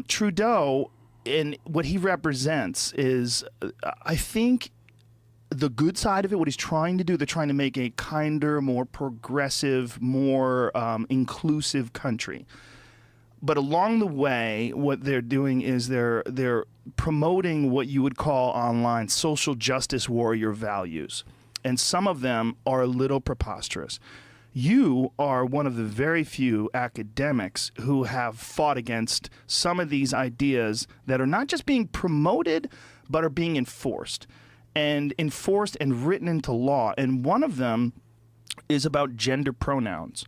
Trudeau, and what he represents is, I think, the good side of it, what he's trying to do, they're trying to make a kinder, more progressive, more inclusive country. But along the way, what they're doing is they're promoting what you would call online social justice warrior values. And some of them are a little preposterous. You are one of the very few academics who have fought against some of these ideas that are not just being promoted, but are being enforced and written into law. And one of them is about gender pronouns.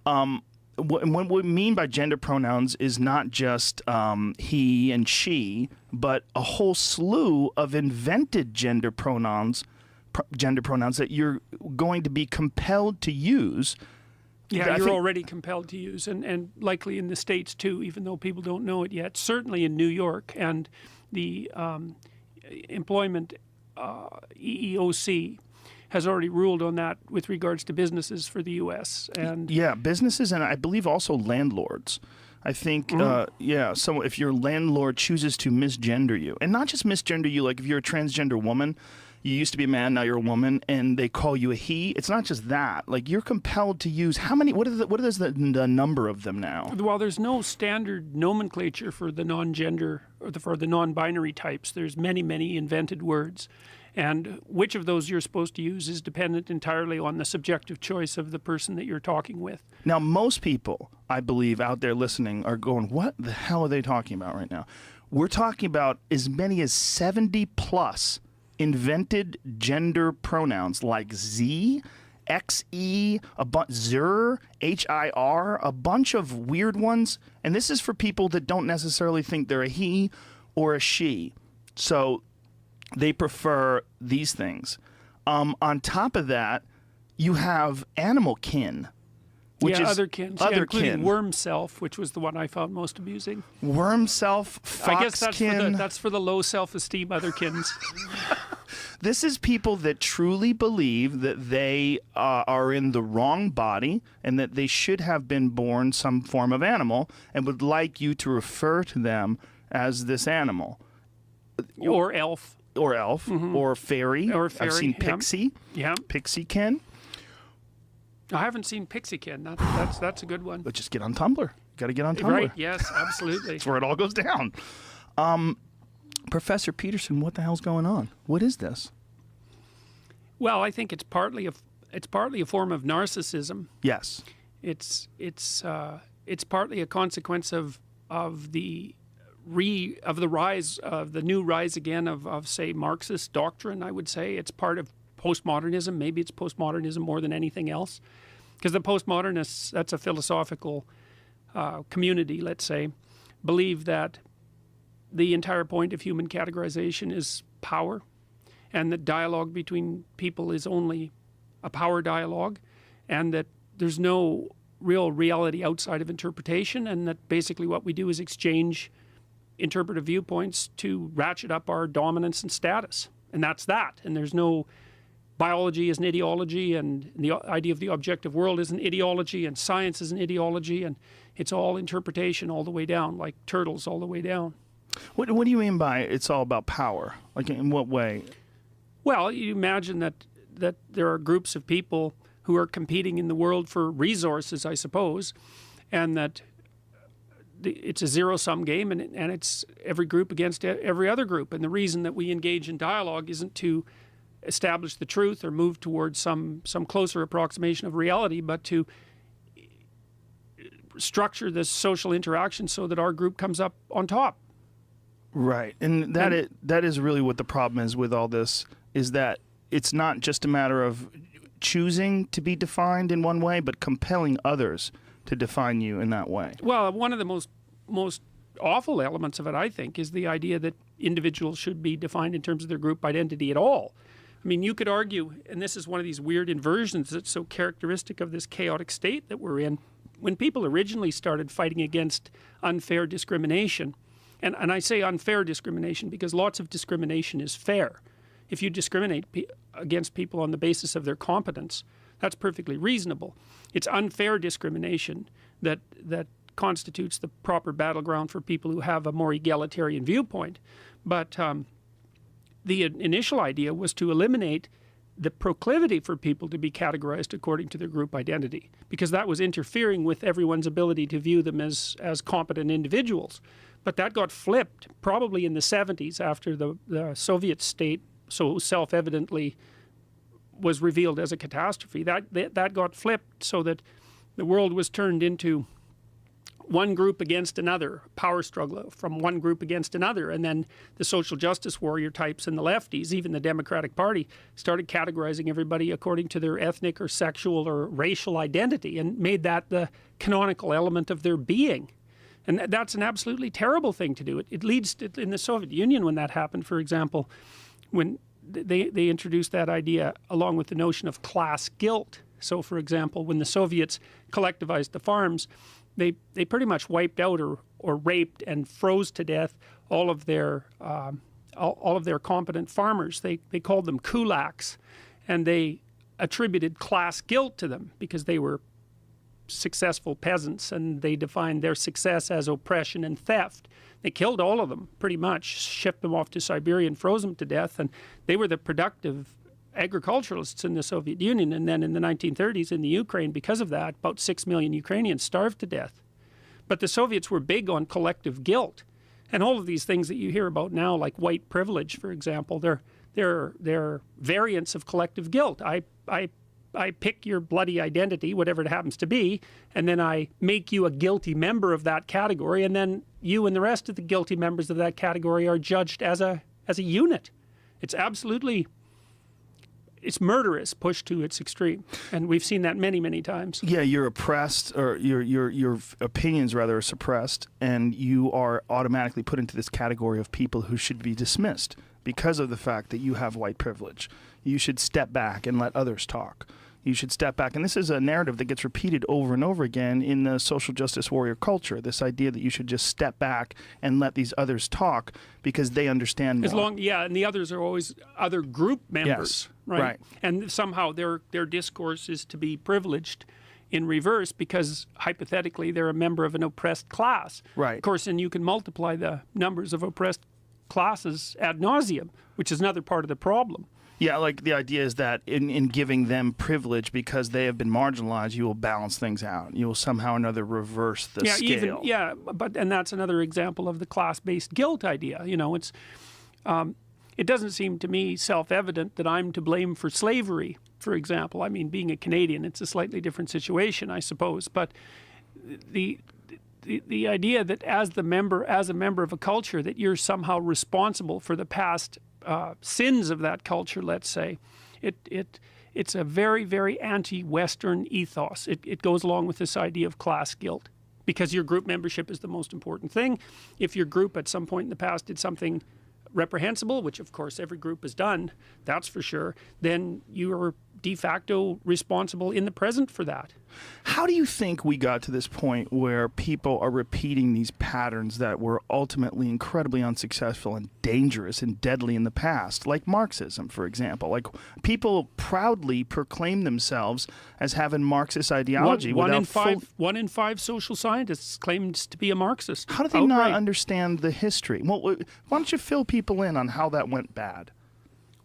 What we mean by gender pronouns is not just he and she, but a whole slew of invented gender pronouns that you're going to be compelled to use. Yeah, you're already compelled to use, and likely in the States too, even though people don't know it yet. Certainly in New York, and the employment EEOC has already ruled on that with regards to businesses for the U.S. and yeah, businesses, and I believe also landlords. I think, so if your landlord chooses to misgender you, and not just misgender you, like if you're a transgender woman, you used to be a man, now you're a woman, and they call you a he. It's not just that. Like, you're compelled to use how many? What is the number of them now? Well, there's no standard nomenclature for the non-gender or for the non-binary types. There's many, many invented words. And which of those you're supposed to use is dependent entirely on the subjective choice of the person that you're talking with. Now, most people, I believe, out there listening are going, what the hell are they talking about right now? We're talking about as many as 70 plus invented gender pronouns like Z, XE, ZIR, HIR, a bunch of weird ones. And this is for people that don't necessarily think they're a he or a she. So they prefer these things. On top of that, you have animal kin, which is other kin, including worm self, which was the one I found most amusing. Worm self, fox I guess kin. that's for the low self-esteem otherkins. This is people that truly believe that they are in the wrong body and that they should have been born some form of animal and would like you to refer to them as this animal. Or elf. Or elf, or fairy. Or fairy. I've seen pixie. Yeah. Pixie-kin. I haven't seen Pixie-kin. That's a good one. But just get on Tumblr. You got to get on Tumblr. Right, yes, absolutely. That's where it all goes down. Professor Peterson, what the hell's going on? What is this? Well, I think it's partly a form of narcissism. Yes. It's partly a consequence of the rise of the new rise again of say Marxist doctrine. I would say it's part of postmodernism. Maybe it's postmodernism more than anything else, because the postmodernists, that's a philosophical community, let's say, believe that the entire point of human categorization is power, and that dialogue between people is only a power dialogue, and that there's no real reality outside of interpretation, and that basically what we do is exchange interpretive viewpoints to ratchet up our dominance and status, and that's that. And there's no biology is an ideology, and the idea of the objective world is an ideology, and science is an ideology, and it's all interpretation all the way down, like turtles all the way down. What do you mean by it's all about power? Like, in what way? Well, you imagine that there are groups of people who are competing in the world for resources, I suppose, and that it's a zero-sum game, and it's every group against every other group. And the reason that we engage in dialogue isn't to establish the truth or move towards some closer approximation of reality, but to structure this social interaction so that our group comes up on top. Right, and that is really what the problem is with all this, is that it's not just a matter of choosing to be defined in one way, but compelling others to define you in that way. Well, one of the most awful elements of it, I think, is the idea that individuals should be defined in terms of their group identity at all. I mean, you could argue, and this is one of these weird inversions that's so characteristic of this chaotic state that we're in, when people originally started fighting against unfair discrimination, and I say unfair discrimination because lots of discrimination is fair. If you discriminate against people on the basis of their competence, that's perfectly reasonable. It's unfair discrimination that constitutes the proper battleground for people who have a more egalitarian viewpoint. But the initial idea was to eliminate the proclivity for people to be categorized according to their group identity, because that was interfering with everyone's ability to view them as competent individuals. But that got flipped probably in the 70s after the Soviet state so self-evidently was revealed as a catastrophe. That got flipped so that the world was turned into one group against another, power struggle from one group against another, and then the social justice warrior types and the lefties, even the Democratic Party, started categorizing everybody according to their ethnic or sexual or racial identity and made that the canonical element of their being. And that's an absolutely terrible thing to do. It leads to, in the Soviet Union, when that happened, for example, when they introduced that idea along with the notion of class guilt. So, for example, when the Soviets collectivized the farms, they pretty much wiped out or raped and froze to death all of their competent farmers. They called them kulaks, and they attributed class guilt to them because they were successful peasants, and they defined their success as oppression and theft. They killed all of them, pretty much, shipped them off to Siberia and froze them to death, and they were the productive agriculturalists in the Soviet Union. And then in the 1930s in the Ukraine, because of that, about 6 million Ukrainians starved to death. But the Soviets were big on collective guilt. And all of these things that you hear about now, like white privilege, for example, they're variants of collective guilt. I pick your bloody identity, whatever it happens to be, and then I make you a guilty member of that category, and then you and the rest of the guilty members of that category are judged as a unit. It's absolutely, it's murderous pushed to its extreme, and we've seen that many, many times. Yeah, you're oppressed, or your opinions rather are suppressed, and you are automatically put into this category of people who should be dismissed because of the fact that you have white privilege. You should step back and let others talk. You should step back. And this is a narrative that gets repeated over and over again in the social justice warrior culture, this idea that you should just step back and let these others talk because they understand more. And the others are always other group members, Yes, right? And somehow their discourse is to be privileged in reverse because hypothetically they're a member of an oppressed class. Right. Of course, and you can multiply the numbers of oppressed classes ad nauseum, which is another part of the problem. Yeah, like the idea is that in giving them privilege because they have been marginalized, you will balance things out. You will somehow or another reverse the scale. And that's another example of the class-based guilt idea. You know, it doesn't seem to me self-evident that I'm to blame for slavery, for example. I mean, being a Canadian, it's a slightly different situation, I suppose. But the idea that as a member of a culture, that you're somehow responsible for the past sins of that culture, let's say, it's a very, very anti-Western ethos. It goes along with this idea of class guilt because your group membership is the most important thing. If your group at some point in the past did something reprehensible, which of course every group has done, that's for sure, then you are de facto responsible in the present for that. How do you think we got to this point where people are repeating these patterns that were ultimately incredibly unsuccessful and dangerous and deadly in the past, like Marxism, for example? Like, people proudly proclaim themselves as having Marxist ideology. One in five social scientists claims to be a Marxist. How do they not understand the history? Well, why don't you fill people in on how that went bad?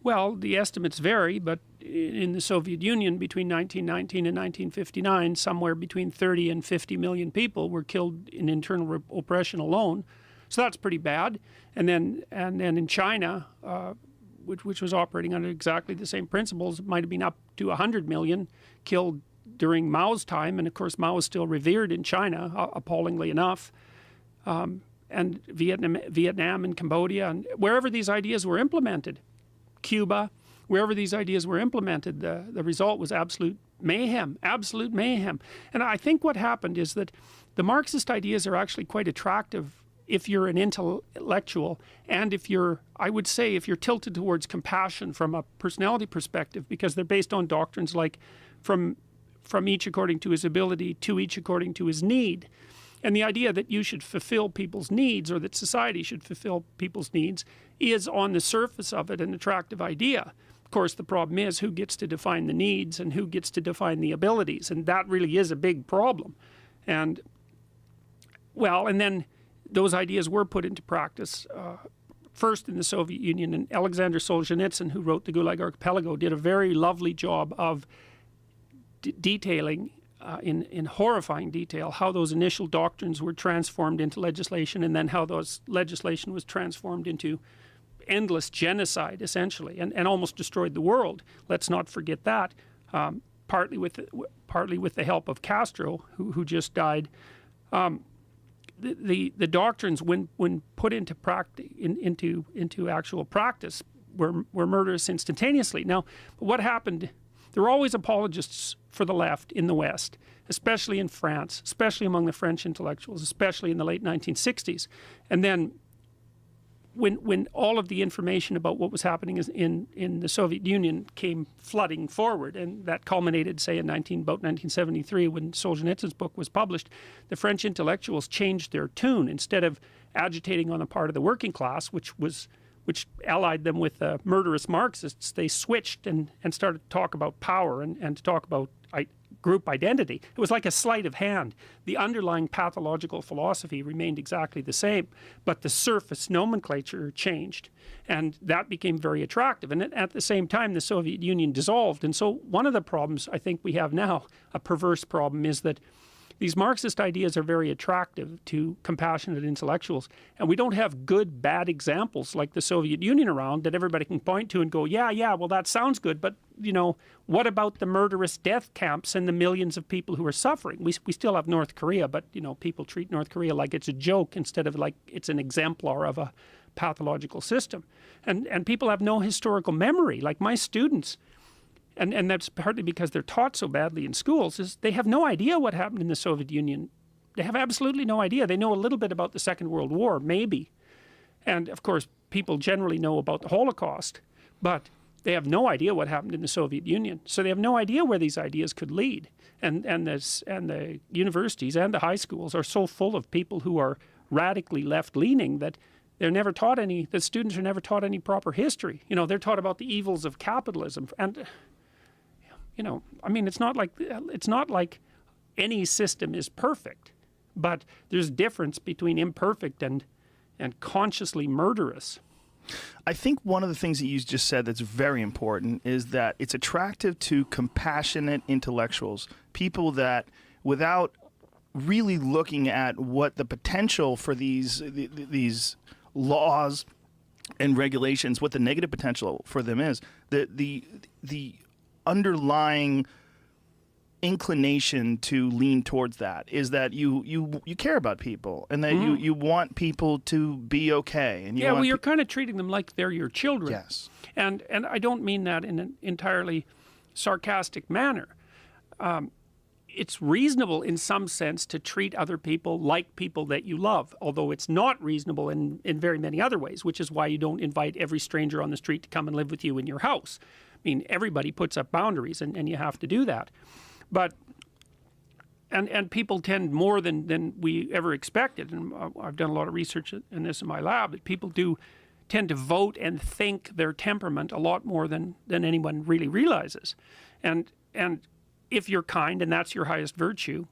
Well, the estimates vary, but in the Soviet Union between 1919 and 1959, somewhere between 30 and 50 million people were killed in internal oppression alone. So that's pretty bad. And then in China, which was operating under exactly the same principles, it might have been up to 100 million killed during Mao's time. And of course, Mao is still revered in China, appallingly enough. And Vietnam and Cambodia, and wherever these ideas were implemented, Cuba, wherever these ideas were implemented, the result was absolute mayhem. And I think what happened is that the Marxist ideas are actually quite attractive if you're an intellectual and if you're tilted towards compassion from a personality perspective, because they're based on doctrines like from each according to his ability, to each according to his need. And the idea that you should fulfill people's needs, or that society should fulfill people's needs, is on the surface of it an attractive idea. Of course, the problem is who gets to define the needs and who gets to define the abilities, and that really is a big problem. And Well, and then those ideas were put into practice. First in the Soviet Union, and Alexander Solzhenitsyn, who wrote the Gulag Archipelago, did a very lovely job of detailing in horrifying detail how those initial doctrines were transformed into legislation, and then how those legislation was transformed into endless genocide, essentially, and almost destroyed the world. Let's not forget that. Partly with the help of Castro, who just died. The doctrines, when put into into actual practice, were murderous instantaneously. Now, what happened? There were always apologists for the left in the West, especially in France, especially among the French intellectuals, especially in the late 1960s. And then when all of the information about what was happening in the Soviet Union came flooding forward, and that culminated, say, in about 1973, when Solzhenitsyn's book was published, the French intellectuals changed their tune. Instead of agitating on the part of the working class, which allied them with murderous Marxists, they switched and started to talk about power and to talk about group identity. It was like a sleight of hand. The underlying pathological philosophy remained exactly the same, but the surface nomenclature changed, and that became very attractive. And at the same time, the Soviet Union dissolved. And so one of the problems I think we have now, a perverse problem, is that these Marxist ideas are very attractive to compassionate intellectuals, and we don't have good, bad examples like the Soviet Union around that everybody can point to and go, yeah, well, that sounds good, but, what about the murderous death camps and the millions of people who are suffering? We still have North Korea, but, people treat North Korea like it's a joke instead of like it's an exemplar of a pathological system. And people have no historical memory. Like my students, and that's partly because they're taught so badly in schools, is they have no idea what happened in the Soviet Union. They have absolutely no idea. They know a little bit about the Second World War, maybe. And, of course, people generally know about the Holocaust, but they have no idea what happened in the Soviet Union. So they have no idea where these ideas could lead. And the universities and the high schools are so full of people who are radically left-leaning that the students are never taught any proper history. They're taught about the evils of capitalism. And it's not like any system is perfect, but there's difference between imperfect and consciously murderous. I think one of the things that you just said that's very important is that it's attractive to compassionate intellectuals, people that, without really looking at what the potential for these laws and regulations, what the negative potential for them is, the underlying inclination to lean towards that is that you care about people, and that you want people to be okay, and you're kind of treating them like they're your children. Yes. And I don't mean that in an entirely sarcastic manner. It's reasonable in some sense to treat other people like people that you love, although it's not reasonable in very many other ways, which is why you don't invite every stranger on the street to come and live with you in your house. I mean, everybody puts up boundaries, and you have to do that. But and people tend more than we ever expected, and I've done a lot of research in this in my lab, that people do tend to vote and think their temperament a lot more than anyone really realizes. And if you're kind, and that's your highest virtue,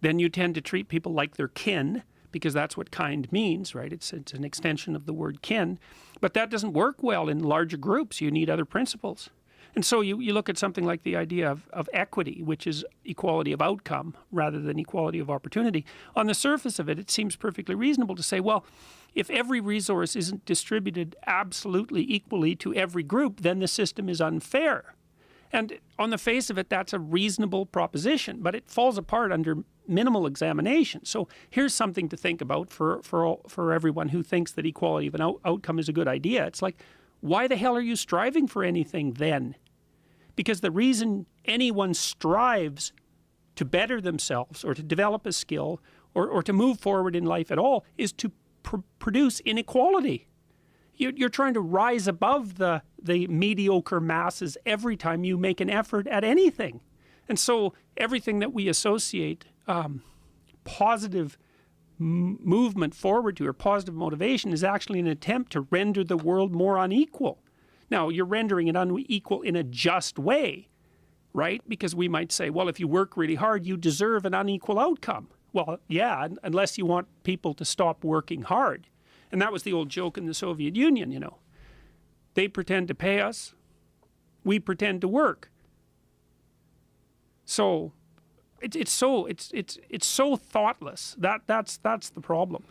then you tend to treat people like they're kin, because that's what kind means, right? It's an extension of the word kin. But that doesn't work well in larger groups. You need other principles. And so you look at something like the idea of equity, which is equality of outcome rather than equality of opportunity. On the surface of it, it seems perfectly reasonable to say, well, if every resource isn't distributed absolutely equally to every group, then the system is unfair. And on the face of it, that's a reasonable proposition, but it falls apart under minimal examination. So here's something to think about for everyone who thinks that equality of an outcome is a good idea. It's like, why the hell are you striving for anything then? Because the reason anyone strives to better themselves or to develop a skill or to move forward in life at all is to produce inequality. You're trying to rise above the mediocre masses every time you make an effort at anything. And so everything that we associate positive movement forward to, or positive motivation, is actually an attempt to render the world more unequal. Now, you're rendering it unequal in a just way, right? Because we might say, well, if you work really hard, you deserve an unequal outcome. Well, yeah, unless you want people to stop working hard. And that was the old joke in the Soviet Union, you know. They pretend to pay us, we pretend to work. So it's so thoughtless. That's the problem.